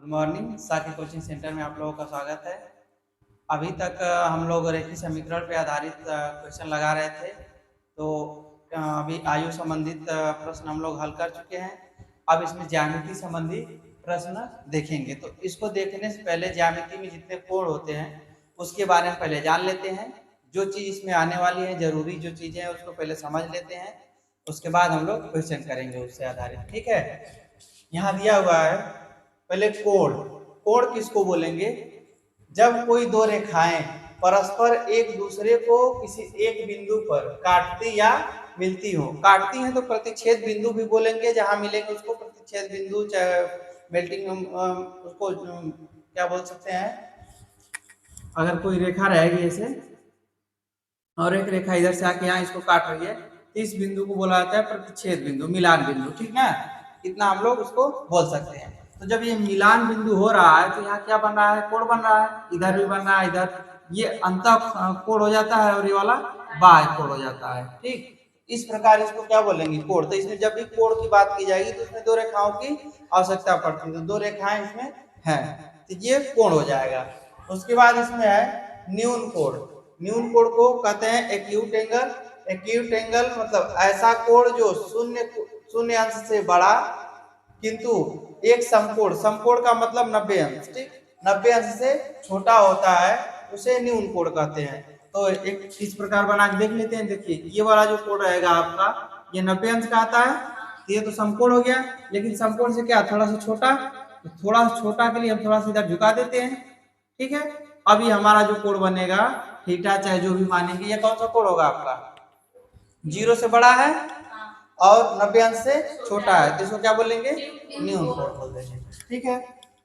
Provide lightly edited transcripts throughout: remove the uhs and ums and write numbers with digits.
Good morning. साथी coaching centre में आप लोगों का स्वागत है। अभी तक हम लोग रेखी समीकरण पे आधारित क्वेश्चन लगा रहे थे। तो अभी आयु संबंधित प्रश्न हम लोग हल कर चुके हैं। अब इसमें ज्यामिति संबंधी प्रश्न देखेंगे। तो इसको देखने से पहले ज्यामिति में जितने कोण होते हैं उसके बारे में पहले जान लेते हैं। जो चीज़ इसमें आने वाली है, जरूरी जो चीज़ें हैं उसको पहले समझ लेते हैं। उसके बाद हम लोग क्वेश्चन करेंगे उससे आधारित। ठीक है, यहाँ दिया हुआ है पहले कोण। कोण किसको बोलेंगे? जब कोई दो रेखाएं परस्पर एक दूसरे को किसी एक बिंदु पर काटती या मिलती हो। काटती हैं तो प्रतिच्छेद बिंदु भी बोलेंगे, जहां मिलेंगे उसको प्रतिच्छेद बिंदु, चाहे मेल्टिंग उसको क्या बोल सकते हैं। अगर कोई रेखा रहेगी ऐसे और एक रेखा इधर से आके यहाँ इसको काट रही है, इस बिंदु को बोला जाता है प्रतिच्छेद बिंदु, मिलान बिंदु। ठीक ना, इतना हम लोग उसको बोल सकते हैं। तो जब ये मिलान बिंदु हो रहा है तो यहाँ क्या बन रहा है? कोण बन रहा है। इधर भी बन रहा है, इधर ये अंतः कोण हो जाता है और ये वाला बाह्य कोण हो जाता है। ठीक, इस प्रकार इसको क्या बोलेंगे? कोण। तो इसमें जब भी कोण की बात की जाएगी तो इसमें दो रेखाओं की आवश्यकता पड़ती है। तो दो रेखाएं इसमें है तो ये कोण हो जाएगा। उसके बाद इसमें है न्यून कोण। न्यून कोण को कहते हैं एक्यूट एंगल। एक्यूट एंगल मतलब ऐसा कोण जो शून्य अंश से बड़ा किंतु एक समकोण, समकोण का मतलब 90 अंश, ठीक, 90 अंश से छोटा होता है, उसे न्यून कोण कहते हैं। तो एक इस प्रकार बना के देख लेते हैं। देखिए ये वाला जो कोण रहेगा आपका, ये 90 अंश का आता है। ये तो समकोण हो गया, लेकिन समकोण से क्या थोड़ा सा छोटा, तो थोड़ा सा छोटा के लिए हम थोड़ा सा इधर झुका देते हैं। ठीक है, अब ये हमारा जो कोण बनेगा थीटा, चाहे जो भी मानेंगे, ये कौन सा कोण होगा आपका? 0 से बड़ा है और 90 अंश से छोटा है, तो इसको क्या बोलेंगे? न्यून कोण बोल देंगे। ठीक है,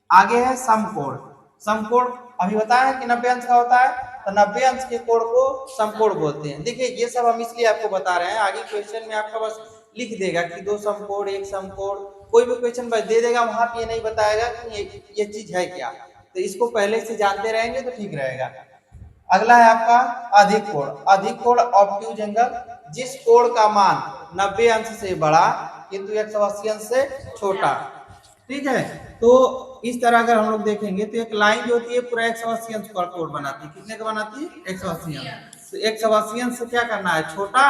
आगे है समकोण। समकोण अभी बताया कि 90 अंश का होता है, तो 90 अंश के कोण को समकोण बोलते हैं। देखिए ये सब हम इसलिए आपको बता रहे हैं, आगे क्वेश्चन में आपका बस लिख देगा कि दो समकोण, एक समकोण, कोई भी क्वेश्चन दे देगा, वहां पे ये नहीं बताएगा कि ये चीज है क्या। तो इसको पहले से जानते रहेंगे तो ठीक रहेगा। अगला है आपका अधिक कोण। अधिक कोण ऑब्ट्यूज एंगल, जिस कोण का मान 90 अंश से बड़ा किंतु 180 अंश से छोटा। ठीक है, तो इस तरह अगर हम लोग देखेंगे तो एक लाइन जो होती है पूरा 180 अंश का कोण बनाती है। कितने का बनाती है? 180 अंश। तो 180 अंश से क्या करना है? छोटा,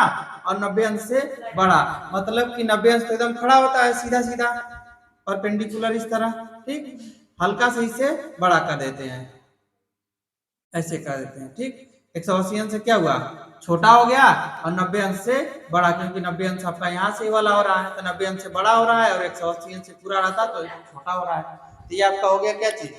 और 90 अंश से बड़ा। मतलब कि 90 अंश तो एकदम खड़ा होता है सीधा सीधा परपेंडिकुलर इस तरह। ठीक, हल्का से इससे बड़ा कर देते हैं, ऐसे कर देते हैं। ठीक, 180 अंश से क्या हुआ? छोटा हो गया, और 90 अंश से बड़ा, क्योंकि 90 अंश आपका यहाँ से वाला हो रहा है, तो 90 अंश से बड़ा हो रहा है, और 180 अंश से पूरा रहता तो छोटा हो रहा है। तो ये आपका हो गया क्या चीज?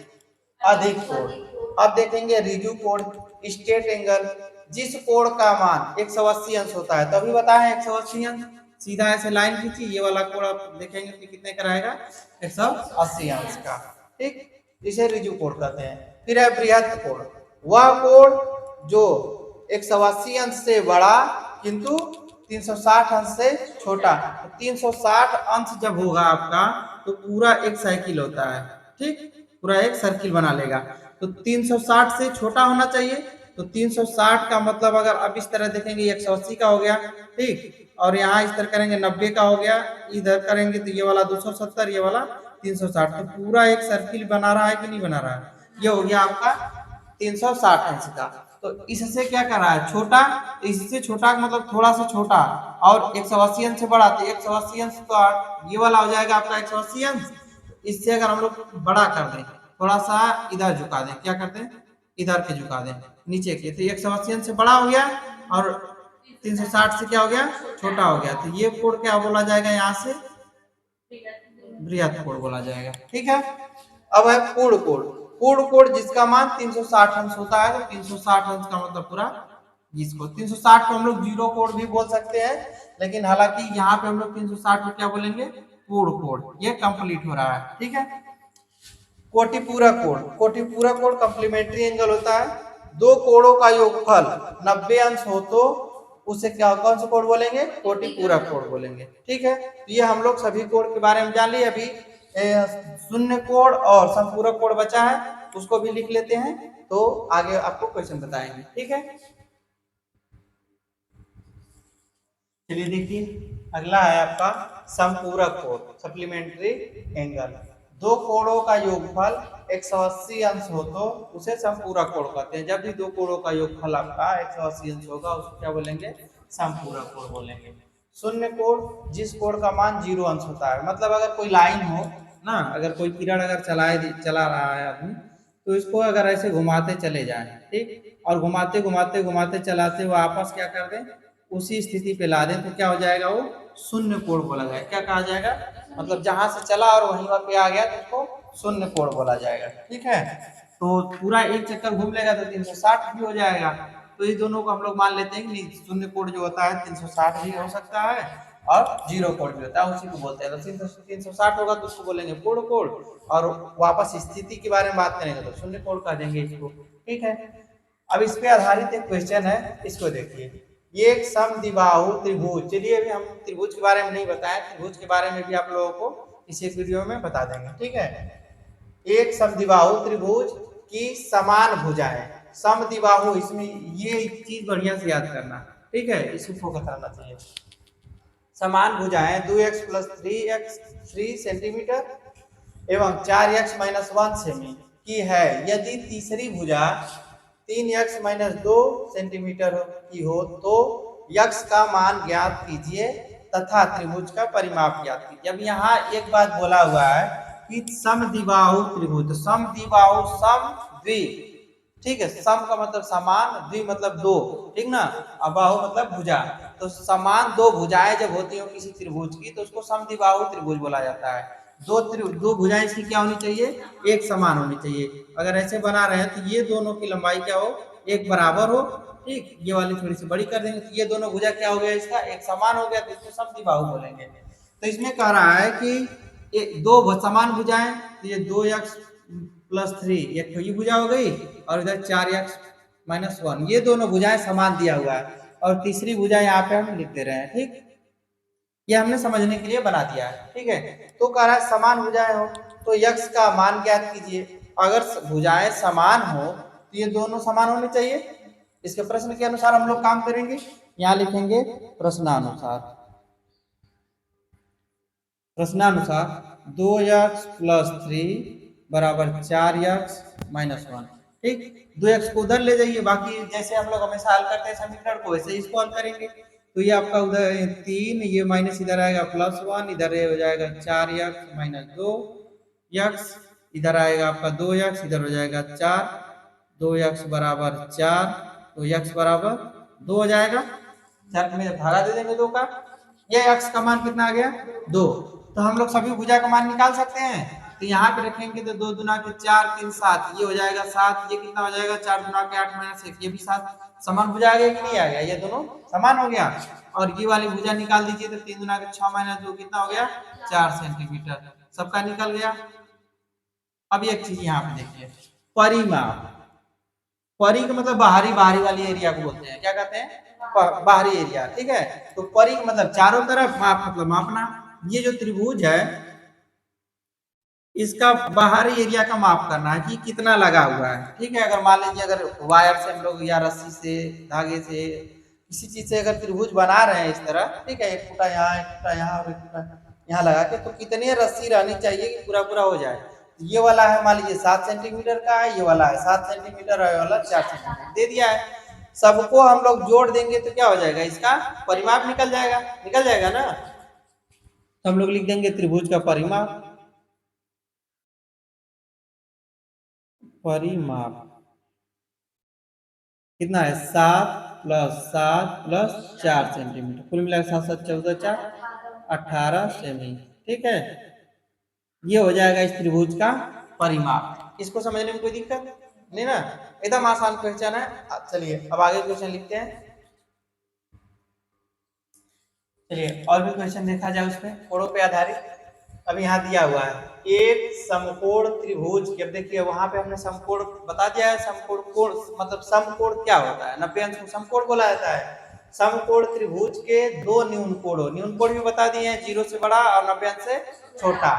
अधिक कोण। अब देखेंगे रिजु कोण, स्ट्रेट एंगल, जिस कोण का मान 180 अंश होता है। तो अभी बताया 180 अंश, सीधा ऐसे लाइन खींची, ये वाला कोण आप देखेंगे कि कितने का रहेगा? 180 अंश का। ठीक, इसे रिजु कोण कहते हैं। फिर है बृहत कोण। वह कोण जो 180 अंश से बड़ा किंतु 360 अंश से छोटा। तो 360 अंश जब होगा आपका तो पूरा एक साइकिल होता है। ठीक, पूरा एक सर्किल बना लेगा। तो 360 से छोटा होना चाहिए। तो 360 का मतलब अगर अब इस तरह देखेंगे 180 का हो गया, ठीक, और यहाँ इस तरह करेंगे 90 का हो गया, इधर करेंगे तो ये वाला 270, ये वाला 360। तो पूरा एक सर्किल बना रहा है कि नहीं बना रहा है? ये हो गया आपका 360 अंश का। तो इससे क्या कर रहा है? छोटा। तो इससे छोटा का मतलब थोड़ा सा छोटा, और 180 अंश से बड़ा, तो 180 अंश तो ये वाला हो जाएगा आपका 180 अंश। इससे अगर हम लोग बड़ा कर दें, थोड़ा सा इधर झुका दें, क्या करते हैं? इधर के झुका दें नीचे के, तो 180 अंश से बड़ा हो गया, और 360 से क्या हो गया? छोटा हो गया। तो ये कोण क्या बोला जाएगा? यहाँ से बृहत कोण बोला जाएगा। ठीक है, अब है पूर्ण कोण। पूर्ण कोण जिसका मान 360 अंश होता है। तो 360 अंश का मतलब पूरा, जिसको 360 को हम लोग जीरो कोण भी बोल सकते हैं, लेकिन हालांकि यहाँ पे हम लोग 360 को क्या बोलेंगे? पूर्ण कोण। ये कंप्लीट हो रहा है। ठीक है, कोटिपूरक कोण। कोटिपूरक कोण कॉम्प्लीमेंट्री एंगल होता है। दो कोणों का योगफल 90 अंश हो तो उसे क्या, कौन सा कोण बोलेंगे? कोटिपूरक कोण बोलेंगे। ठीक है, तो ये हम लोग सभी कोण के बारे में जान लिए। अभी शून्य कोण और संपूरक कोण बचा है, उसको भी लिख लेते हैं, तो आगे आपको क्वेश्चन बताएंगे। ठीक है, चलिए देखिए, अगला है आपका संपूरक कोण, सप्लीमेंट्री एंगल। दो कोणों का योगफल 180 अंश हो तो उसे समपूरक कोण कहते हैं। जब भी दो कोणों का योगफल आपका 180 अंश होगा उसको क्या बोलेंगे? समपूरक कोण बोलेंगे। शून्य कोण, जिस कोण का मान 0 अंश होता है। मतलब अगर कोई लाइन हो ना, अगर कोई किरण अगर चला रहा है आदमी, तो इसको अगर ऐसे घुमाते चले जाए, ठीक, और घुमाते घुमाते घुमाते चलाते वापस क्या कर दें, उसी स्थिति पे ला दें, तो क्या हो जाएगा? वो शून्य कोण बोला जाएगा। क्या कहा जाएगा? मतलब जहां से चला और वहीं पे आ गया तो उसको शून्य कोण बोला जाएगा। ठीक है, तो पूरा एक चक्कर घूम लेगा तो 360 भी हो जाएगा। तो इस दोनों को हम लोग मान लेते हैं कि शून्य कोण जो होता है 360 भी हो सकता है और जीरो कोण भी होता है, उसी को बोलते हैं। तो 360 होगा तो उसको बोलेंगे पूर्ण कोण, और वापस स्थिति के बारे में बात करेंगे तो शून्य कोण कह देंगे इसको। ठीक है, अब इस पे आधारित एक क्वेश्चन है, इसको देखिए। ये एक समद्विबाहु त्रिभुज, चलिए अभी हम त्रिभुज के बारे में नहीं बताएं, त्रिभुज के बारे में भी आप लोगों को इसी वीडियो में बता देंगे। ठीक है, एक समद्विबाहु त्रिभुज की समान भुजाएं। समद्विबाहु, इसमें ये चीज बढ़िया से याद करना, ठीक है, इसको फोकस करना चाहिए। समान भुजाएं 2x प्लस 3 सेंटीमीटर एवं 4x माइनस 1 सेमी की है। यदि तीसरी भुजा 3x माइनस 2 सेंटीमीटर की हो तो यक्ष का मान ज्ञात कीजिए तथा त्रिभुज का परिमाप ज्ञात कीजिए। अब यहाँ एक बात बोला हुआ है कि समद्विबाहु त्रिभुज, समद्विबाहु सम द्वि, ठीक है, सम का मतलब समान, द्वि मतलब दो, ठीक ना, और बाहु मतलब भुजा। तो समान दो भुजाएं जब होती हो किसी त्रिभुज की तो उसको समद्विबाहु त्रिभुज बोला जाता है। दो भुजाएं इसकी क्या होनी चाहिए? एक समान होनी चाहिए। अगर ऐसे बना रहे हैं तो ये दोनों की लंबाई क्या हो? एक बराबर हो, ठीक, ये वाली थोड़ी सी बड़ी कर देंगे तो ये दोनों भुजा क्या हो गया? इसका एक समान हो गया, तो इसको समद्विबाहु बोलेंगे। तो इसमें कह रहा है कि दो समान भुजाएं, तो ये 2x प्लस 3 एक तो ये भुजा हो गई, और इधर 4x माइनस 1, ये दोनों भुजाएं समान दिया हुआ है, और तीसरी भुजा यहाँ पे हम लिख दे रहे हैं। ठीक, ये हमने समझने के लिए बना दिया है। ठीक है, तो कह रहा है समान भुजाएं हो तो यक्ष का मान ज्ञात कीजिए। अगर भुजाएं समान हो तो ये दोनों समान होने चाहिए। इसके प्रश्न के अनुसार हम लोग काम करेंगे। यहाँ लिखेंगे प्रश्नानुसार, प्रश्नानुसार 2x प्लस 3 बराबर 4x माइनस 1। ठीक, 2x को उधर ले जाइए, बाकी जैसे हम लोग हमेशा हल करते हैं समीकरण को वैसे ही इसको हल करेंगे। तो ये आपका उधर 3, ये माइनस इधर आएगा प्लस 1, इधर हो जाएगा 4x माइनस 2x, इधर आएगा आपका 2x, इधर हो जाएगा 4, 2x बराबर 4, तो x बराबर 2 हो जाएगा। 4 में भागा दे देंगे 2 का, ये x का मान कितना आ गया? 2। तो हम लोग सभी भुजा का मान निकाल सकते हैं। तो यहाँ पे रखेंगे तो 2 दुना के 4, 3 7, ये हो जाएगा 7, ये कितना हो जाएगा? 4 दुना के 8 माइनस 1, ये भी 7। समान भुजा आ गया कि नहीं आ गया? ये दोनों समान हो गया। और ये वाली भुजा निकाल दीजिए तो 3 दुना के 6 माइनस 2 कितना हो गया? 4 सेंटीमीटर, सबका निकल गया। अब एक चीज यहाँ पे देखिए, परिमाप। परी का मतलब बाहरी, बाहरी वाली एरिया को बोलते हैं, क्या कहते हैं? बाहरी एरिया। ठीक है, तो परी का मतलब चारों तरफ, माप मतलब मापना। ये जो त्रिभुज है इसका बाहरी एरिया का माप करना है कि कितना लगा हुआ है। ठीक है, अगर मान लीजिए अगर वायर से हम लोग या रस्सी से, धागे से, किसी चीज से अगर त्रिभुज बना रहे हैं इस तरह, ठीक है, एक फुटा यहाँ, एक फुटा यहाँ और एक फुटा यहाँ लगा के, तो कितनी रस्सी रहनी चाहिए कि पूरा पूरा हो जाए? ये वाला है मान लीजिए 7 सेंटीमीटर का है, ये वाला है 7 सेंटीमीटर, ये वाला 4 सेंटीमीटर दे दिया है। सबको हम लोग जोड़ देंगे तो क्या हो जाएगा? इसका परिमाप निकल जाएगा, निकल जाएगा ना। तो हम लोग लिख देंगे त्रिभुज का परिमाप, परिमाप कितना है? 7 प्लस 7 प्लस 4 सेंटीमीटर, कुल मिलाकर 7 7 14 4 18 सेमी। ठीक है, ये हो जाएगा इस त्रिभुज का परिमाप। इसको समझने में कोई दिक्कत नहीं ना, एकदम आसान क्वेश्चन है। चलिए अब आगे क्वेश्चन लिखते हैं। चलिए और भी क्वेश्चन देखा जाए उसमें कोणों पे आधारित। अब यहाँ दिया हुआ है एक समकोण त्रिभुज की। अब देखिए वहां पे हमने समकोण बता दिया है। समकोण कोण मतलब समकोण क्या होता है? 90 अंश को समकोण बोला जाता है। समकोण त्रिभुज के दो न्यून कोणों, न्यून कोण भी बता दिए हैं, 0 से बड़ा और 90 अंश से छोटा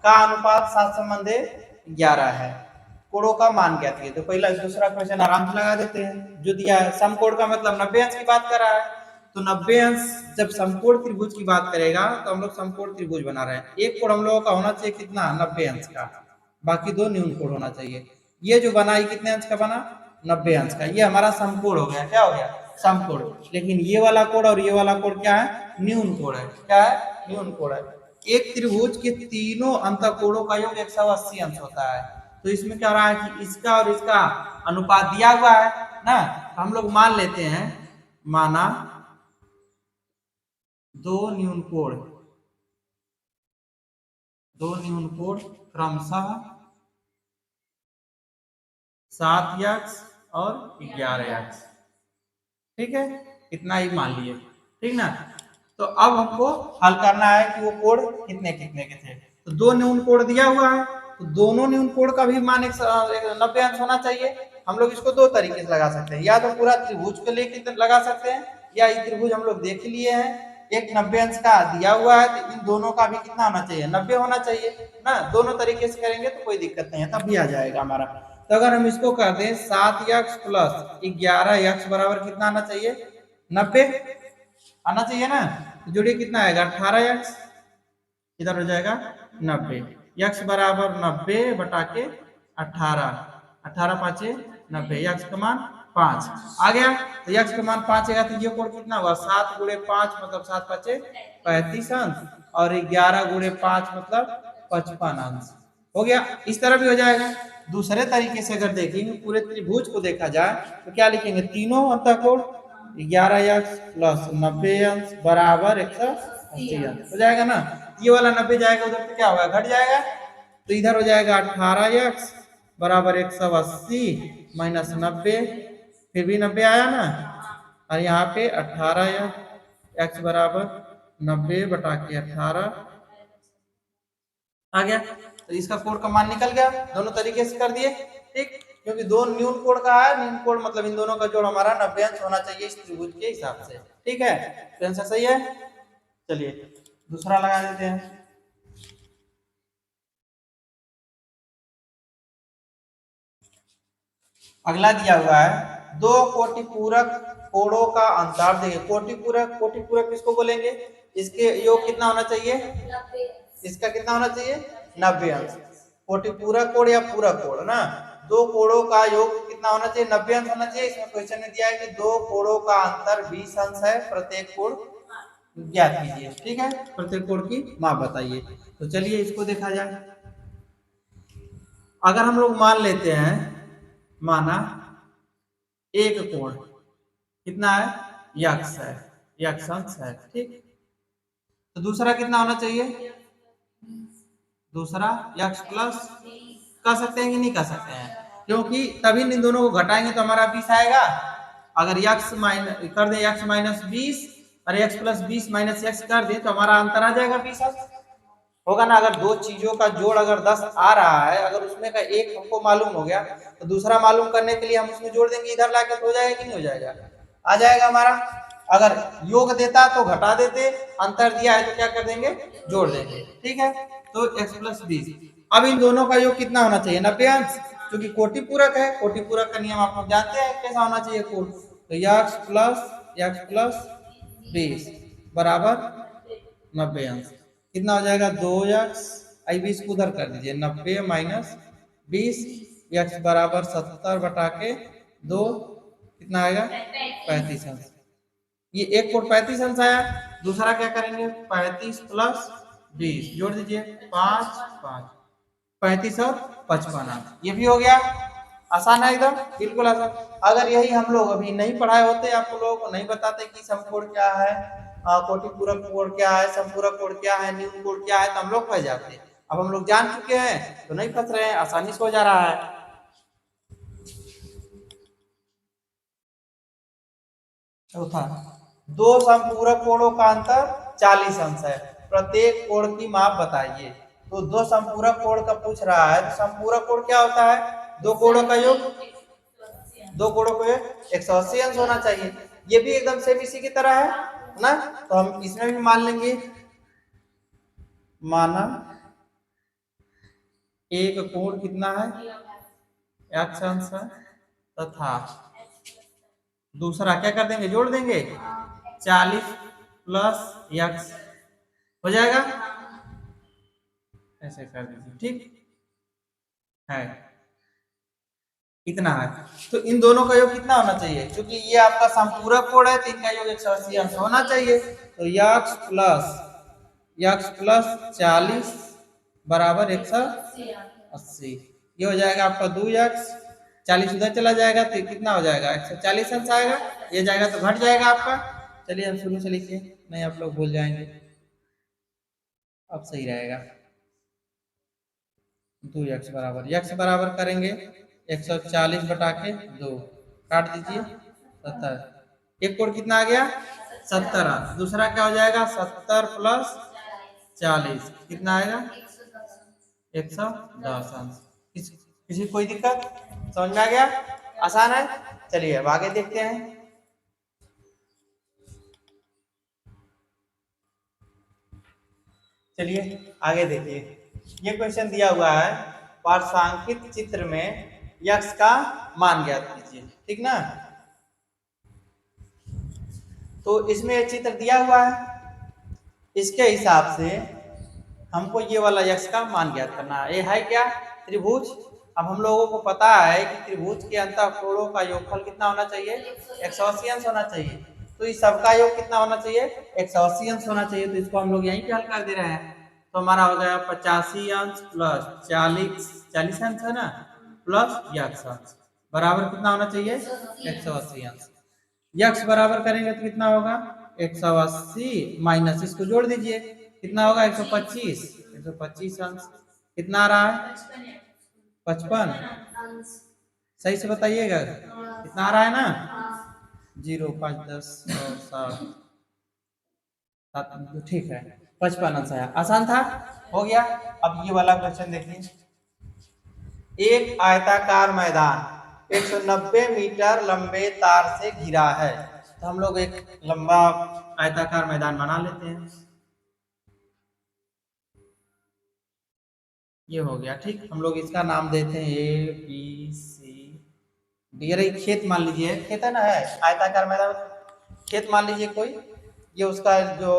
का अनुपात 7 संबंधे 11 है। कोणों का मान क्या चाहिए? तो पहला दूसरा क्वेश्चन आराम से लगा देते हैं। जो दिया है समकोण का मतलब 90 अंश की बात कर रहा है, तो 90 अंश जब समकोण त्रिभुज की बात करेगा तो हम लोग समकोण त्रिभुज बना रहे हैं। एक कोण हम लोगों का होना चाहिए कितना, 90 अंश का, बाकी दो न्यून कोण होना चाहिए। ये जो बना ये कितने अंश का बना, 90 अंश का। ये हमारा समकोण हो गया, क्या हो गया, समकोण। लेकिन ये वाला कोण और ये वाला कोण क्या है, न्यून कोण है। क्या है, न्यून कोण है। एक त्रिभुज के तीनों अंतःकोणों का योग 180 अंश होता है। तो इसमें क्या हो रहा है कि इसका और इसका अनुपात दिया हुआ है ना, तो हम लोग मान लेते हैं, माना दो न्यून कोण क्रमशः 7x और 11x, ठीक है, इतना ही मान लिए, ठीक ना। तो अब हमको हल करना है कि वो कोण कितने कितने के थे। तो दो न्यून कोण दिया हुआ है, तो दोनों न्यून कोण का भी मान 90 अंश होना चाहिए। हम लोग इसको दो तरीके से लगा सकते हैं, या तो पूरा त्रिभुज को लेकर लगा सकते हैं, या ये त्रिभुज हम लोग देख लिए हैं, एक 90 अंश का दिया हुआ है, तो इन दोनों का भी कितना होना चाहिए, 90 होना चाहिए ना। दोनों तरीके से करेंगे तो कोई दिक्कत नहीं है, तब भी आ जाएगा हमारा। तो अगर हम इसको कर दें 7x प्लस 11x बराबर कितना आना चाहिए, 90 आना चाहिए ना। तो जोड़िए कितना आएगा, 18x, इधर हो जाएगा 90, x बराबर 90 बटा के 18, 18 पाँचे 90, x का मान 5 आ गया। तो x का मान 5 आएगा, तो ये कोण कितना हुआ, 7 गुणे 5 मतलब 7 पाँचे 35 अंश, और 11 गुणे 5 मतलब 55 अंश हो गया। इस तरह भी हो जाएगा। दूसरे तरीके से अगर देखेंगे, पूरे त्रिभुज को देखा जाए तो क्या लिखेंगे, तीनों अंतःकोण 11x प्लस 90 अंश बराबर 180 अंश हो जाएगा ना। ये वाला 90 जाएगा उधर तो क्या होगा, घट जाएगा। तो इधर हो जाएगा 18x बराबर 180 माइनस 90, फिर भी 90 आया ना, और यहाँ पे 18x बराबर 90 बटा के 18 आ गया। तो इसका कोण का मान निकल गया, दोनों तरीके से कर दिए, ठीक। क्योंकि दो न्यून कोण का है, न्यून कोण मतलब इन दोनों का जोड़ हमारा 90 अंश होना चाहिए इस त्रिभुज के हिसाब से, ठीक है। तो आंसर सही है। चलिए दूसरा लगा देते हैं। अगला दिया हुआ है, दो कोटिपूरक कोणों का अंतर। देखिए कोटिपूरक किसको बोलेंगे, इसके योग कितना होना चाहिए, इसका कितना होना चाहिए, 90 अंश। कोटिपूरक कोण या पूरक कोण ना, दो कोणों का योग कितना होना चाहिए, 90 अंश होना चाहिए। इसमें क्वेश्चन में दिया है कि दो कोणों का अंतर 20 अंश है, प्रत्येक कोण ज्ञात कीजिए, ठीक है, प्रत्येक कोण की माप बताइए। तो चलिए इसको देखा जाए। अगर हम लोग मान लेते हैं, माना एक कोण कितना है, यक्स है, यक्स अंश है, ठीक। तो दूसरा कितना होना चाहिए, दूसरा यक्स प्लस, कर सकते हैं कि नहीं कर सकते हैं, क्योंकि तभी इन दोनों को घटाएंगे तो हमारा 20 आएगा। अगर यक्स माइनस कर दे, यक्स माइनस 20 और यक्स प्लस 20 माइनस यक्स कर दे तो हमारा अंतर आ जाएगा 20 होगा ना। अगर दो चीजों का जोड़ अगर 10 आ रहा है, अगर उसमें का एक हमको मालूम हो गया तो दूसरा मालूम करने के लिए हम उसमें जोड़ देंगे, इधर लाके तो हो जाएगा कि नहीं हो जाएगा, आ जाएगा हमारा। अगर योग देता तो घटा देते, अंतर दिया है तो क्या कर देंगे, जोड़ देंगे, ठीक है। तो x प्लस 20, अब इन दोनों का योग कितना होना चाहिए, 90 अंश, क्योंकि कोटि पूरक है। कोटि पूरक का नियम आप लोग जानते हैं कैसा होना चाहिए कोण। तो x प्लस 20 बराबर 90 अंश, कितना हो जाएगा, 2x, आई 20 को उधर कर दीजिए, 90 माइनस 20, x बराबर 70 बटा के 2, कितना आएगा 35 अंश। ये एक कोण 35 अंश आया। दूसरा क्या करेंगे, 35 प्लस 20 जोड़ दीजिए, 5 5, 35 और 55 अंश, ये भी हो गया। आसान है एकदम, बिल्कुल आसान। अगर यही हम लोग अभी नहीं पढ़ाए होते, आप लोगों को नहीं बताते कि समकोण क्या है, कोटिपूरक कोण क्या है, समपूरक कोण क्या है, न्यून कोण क्या है, तो हम लोग फंस जाते। अब हम लोग जान चुके हैं तो नहीं फंस रहे हैं, आसानी से हो जा रहा है। चौथा, दो समपूरक कोणों का अंतर 40 अंश है, प्रत्येक कोण की माप बताइए। तो दो समपूरक कोण का पूछ रहा है, तो समपूरक कोण क्या होता है, दो कोणों का योग, दो कोणों को 180 अंश होना चाहिए। ये भी एकदम सेम इसी की तरह है ना। तो हम इसमें भी मान लेंगे, माना एक कोण कितना है, x अंश है, तथा दूसरा क्या कर देंगे, जोड़ देंगे, 40 प्लस यक्स हो जाएगा, ऐसे कर दीजिए, ठीक है, इतना है। तो इन दोनों का योग कितना होना चाहिए, क्योंकि ये आपका संपूरक कोण है तो इनका योग 180 अंश होना चाहिए। तो यक्स प्लस 40 बराबर 180, ये हो जाएगा आपका 2 यक्स, 40 उधर चला जाएगा तो कितना हो जाएगा 140 अंश आएगा, ये जाएगा तो घट जाएगा आपका। चलिए हम शुरू से लिखिए, नहीं आप लोग भूल जाएंगे, अब सही रहेगा। 2 यक्स बराबर करेंगे 140 बटा के 2, काट दीजिए 70, एक कोण कितना आ गया 70 अंश, दूसरा क्या हो जाएगा 70 प्लस 40 कितना आएगा 110 अंश। किसी कोई दिक्कत, समझ में आ गया, आसान है। चलिए अब आगे देखते हैं। चलिए आगे देखिए, ये क्वेश्चन दिया हुआ है, पार्श्वांकित चित्र में यक्स का मान ज्ञात कीजिए, ठीक ना। तो इसमें चित्र दिया हुआ है, इसके हिसाब से हमको ये वाला यक्स का मान ज्ञात करना है। ये है क्या त्रिभुज। अब हम लोगों को पता है कि त्रिभुज के अंतःकोणों का योगफल कितना होना चाहिए 180 अंश होना चाहिए। तो इस सबका योग कितना होना चाहिए 180 अंश होना चाहिए। तो इसको हम लोग यहीं पे हल कर दे रहे हैं। तो हमारा हो गया 85 अंश प्लस 40 अंश है ना, प्लस यक्स अंश बराबर कितना होना चाहिए 180 अंश। यक्स बराबर करेंगे तो कितना होगा 180 माइनस इसको जोड़ दीजिए कितना होगा 125 अंश, कितना आ रहा है 55, सही से बताइएगा कितना आ रहा है ना 0 5 10 और 7, ठीक है 55 अंश आया, आसान था, हो गया। अब ये वाला क्वेश्चन देखिए, एक आयताकार मैदान 190 मीटर लंबे तार से घिरा है। तो हम लोग एक लंबा आयताकार मैदान बना लेते हैं, ये हो गया ठीक। हम लोग इसका नाम देते हैं ए बी सी डी। अरे खेत मान लीजिए, खेत है ना, है आयताकार मैदान, खेत मान लीजिए कोई, ये उसका जो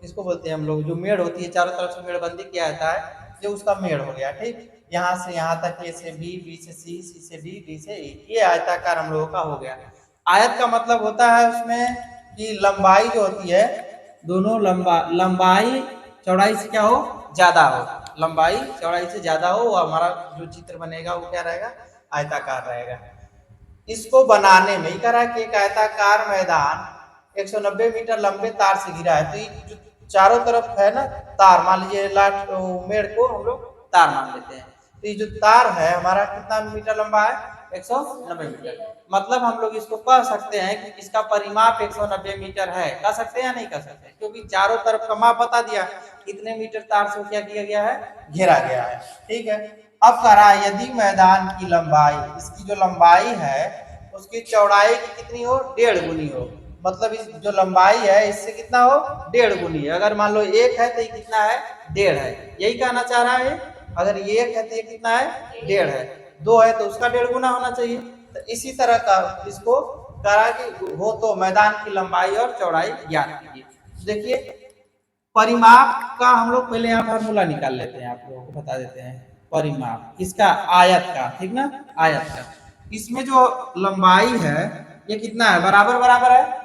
इसको बोलते हैं हम लोग, जो मेड़ होती है चारों तरफ से मेड़बंदी किया जाता है, जो उसका मेड़ हो गया ठीक। यहाँ से यहाँ तक, ए से बी, बी से सी, सी से डी, डी से ई, ये आयताकार हम लोगों का हो गया। आयत का मतलब होता है उसमें कि लंबाई जो होती है, दोनों लंबाई चौड़ाई से क्या हो ज्यादा हो, लंबाई चौड़ाई से ज्यादा हो, वो हमारा जो चित्र बनेगा वो क्या रहेगा आयताकार रहेगा। इसको बनाने में ही करा कि एक आयताकार मैदान 190 मीटर लंबे तार से घिरा है। तो ये जो चारों तरफ है ना तार, मान लीजिए लाट मेड़ को हम लोग तार मान लेते हैं, तो ये जो तार है हमारा कितना मीटर लंबा है 190 मीटर। मतलब हम लोग इसको कह सकते हैं कि इसका परिमाप 190 मीटर है, कह सकते हैं या नहीं कह सकते, क्योंकि चारों तरफ का माप बता दिया कितने मीटर तार से क्या किया गया है घेरा गया है, ठीक है। अब कह रहा है यदि मैदान की लंबाई, इसकी जो लंबाई है उसकी चौड़ाई की कितनी हो 1.5 गुनी हो, मतलब इस जो लंबाई है इससे कितना हो 1.5 गुनी है। अगर मान लो 1 है तो ये कितना है 1.5 है, यही कहना चाह रहा है। अगर ये 1 है तो ये कितना है 1.5 है, 2 है तो उसका 1.5 गुना होना चाहिए। तो इसी तरह का इसको करा कि हो तो मैदान की लंबाई और चौड़ाई ज्ञात कीजिए। देखिए परिमाप का हम लोग पहले यहाँ फार्मूला निकाल लेते हैं, आप लोगों को बता देते हैं। परिमाप इसका आयत का, ठीक ना, आयत का, इसमें जो लंबाई है ये कितना है बराबर बराबर है।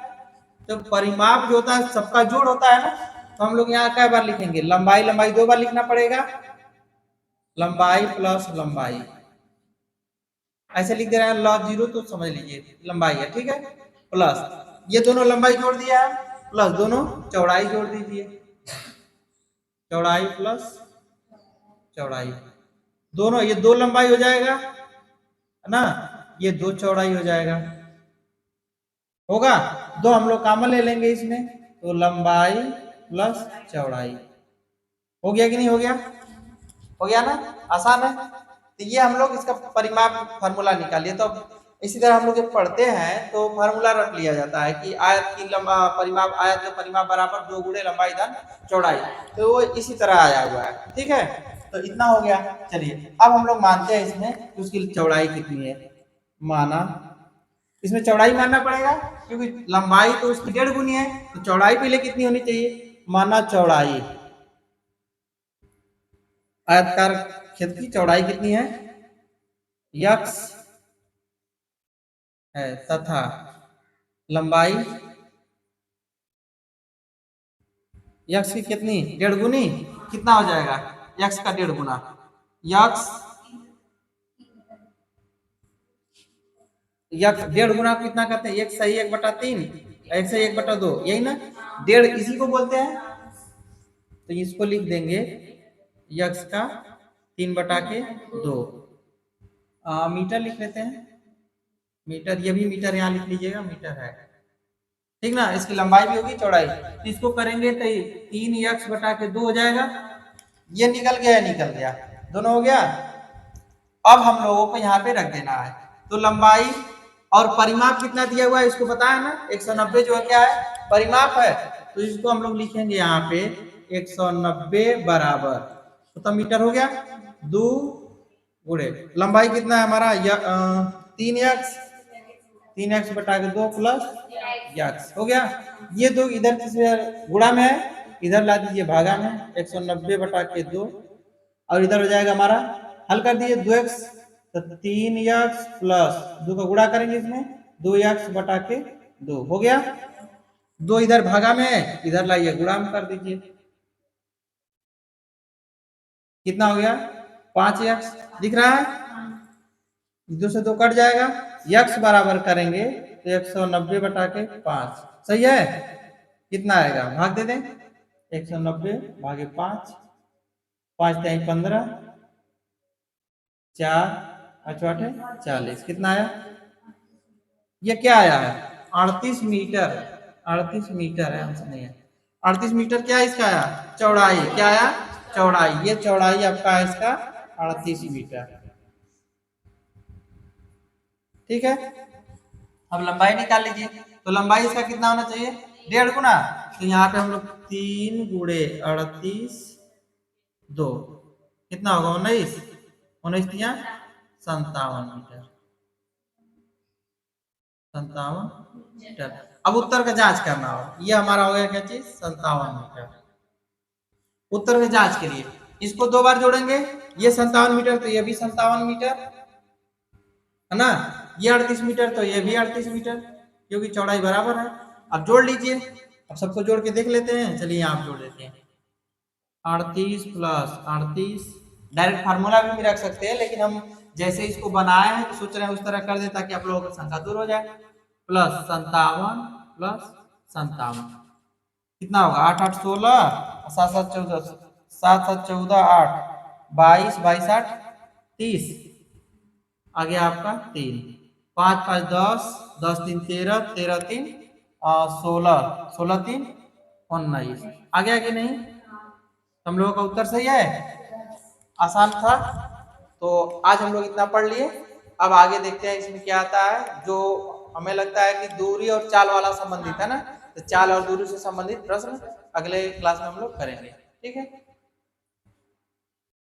तो परिमाप जो होता है सबका जोड़ होता है ना, तो हम लोग यहाँ कई बार लिखेंगे लंबाई, लंबाई 2 बार लिखना पड़ेगा, लंबाई प्लस लंबाई ऐसे लिख दे रहे हैं, लॉ 0 तो समझ लीजिए लंबाई है, ठीक है, प्लस ये दोनों लंबाई जोड़ दिया है, प्लस दोनों चौड़ाई जोड़ दीजिए, चौड़ाई प्लस चौड़ाई, दोनों ये 2 लंबाई हो जाएगा है ना, ये 2 चौड़ाई हो जाएगा, होगा 2 हम लोग कॉमन ले लेंगे इसमें, तो लंबाई प्लस चौड़ाई हो गया कि नहीं हो गया, हो गया ना, आसान है। तो ये हम लोग इसका परिमाप फार्मूला निकालिए। तो इसी तरह हम लोग जब पढ़ते हैं तो फार्मूला रख लिया जाता है कि आयत की लंबा परिमाप, आयत का परिमाप बराबर 2 गुणे लंबाई धन चौड़ाई, तो वो इसी तरह आया हुआ है, ठीक है। तो इतना हो गया। चलिए अब हम लोग मानते हैं इसमें कि उसकी चौड़ाई कितनी है, माना इसमें चौड़ाई मानना पड़ेगा, क्योंकि लंबाई तो उसकी 1.5 गुनी है, तो चौड़ाई पहले कितनी होनी चाहिए, माना चौड़ाई, आयताकार क्षेत्र की चौड़ाई कितनी है, यक्स है, तथा लंबाई यक्स की कितनी, 1.5 गुनी, कितना हो जाएगा, यक्स का 1.5 गुना, यक्स यक्स 1.5 गुना कितना करते हैं, 1/3, 1/2, यही ना, 1.5 इसी को बोलते हैं, तो इसको लिख देंगे यक्स का 3/2। मीटर लिख लेते हैं, मीटर, ये भी मीटर यहाँ लिख लीजिएगा, मीटर है, ठीक ना। इसकी लंबाई भी होगी, चौड़ाई, तो इसको करेंगे तो 3x/2 हो जाएगा, ये निकल गया, निकल गया, दोनों हो गया। अब हम लोगों को यहाँ पे रख देना है, तो लंबाई और परिमाप कितना दिया हुआ है इसको पता है ना, 190 जो है क्या है, परिमाप है, तो इसको हम लोग लिखेंगे यहाँ पे 190 बराबर, तो मीटर हो गया, 2 गुणे लंबाई कितना है हमारा, 3x/2 प्लस यक्स हो गया। ये दो इधर किसी गुणा में है, इधर ला दीजिए भागा में, 190/2, और इधर हो जाएगा हमारा, हल कर दीजिए 2x, तो 3x प्लस 2 का गुणा करेंगे इसमें, 2x/2 हो गया, 2 इधर भागा में है, इधर लाइए गुणा में कर दीजिए, कितना हो गया, 5x दिख रहा है, 2 से 2 कट जाएगा, x बराबर करेंगे तो 190/5, सही है, कितना आएगा, भाग दे दें, 190/5, 5 3 15, 4 8 40, कितना आया, ये क्या आया है, 38 मीटर, 38 मीटर है, हमसे नहीं है, 38 मीटर क्या है इसका आया, चौड़ाई, क्या आया, चौड़ाई, ये चौड़ाई आपका है इसका 38 मीटर, ठीक है। अब लंबाई निकाल लीजिए, तो लंबाई इसका कितना होना चाहिए, 1.5 गुना, तो यहाँ पे हम लोग 3 गुणे 38 2, कितना होगा, 19, 19 या 57 मीटर, 57 मीटर। अब उत्तर का जांच करना हो, ये हमारा हो गया क्या चीज, 57 मीटर। उत्तर में जांच के लिए इसको 2 बार जोड़ेंगे, ये 57 मीटर तो ये भी 57 मीटर है ना, ये 38 मीटर तो ये भी 38 मीटर, क्योंकि चौड़ाई बराबर है। अब जोड़ लीजिए, अब सबको जोड़ के देख लेते हैं, चलिए आप जोड़ देते हैं, 38 प्लस 38, डायरेक्ट फार्मूला भी रख सकते हैं, लेकिन हम जैसे इसको बनाए हैं तो सोच रहे हैं उस तरह कर दे ताकि आप लोगों का शंका दूर हो जाए, प्लस 57 प्लस 57, कितना होगा, 8 8 16, 7 7 14, 7 7 14 8, 22 22 8 30, आ गया आपका 3, 5 5 10, 10 3 13, 13 3 16, 16 3 19, आ गया कि नहीं, हम लोगों का उत्तर सही है, आसान था। तो आज हम लोग इतना पढ़ लिए, अब आगे देखते हैं इसमें क्या आता है, जो हमें लगता है कि दूरी और चाल वाला संबंधित है ना, तो चाल और दूरी से संबंधित प्रश्न अगले क्लास में हम लोग करेंगे, ठीक है।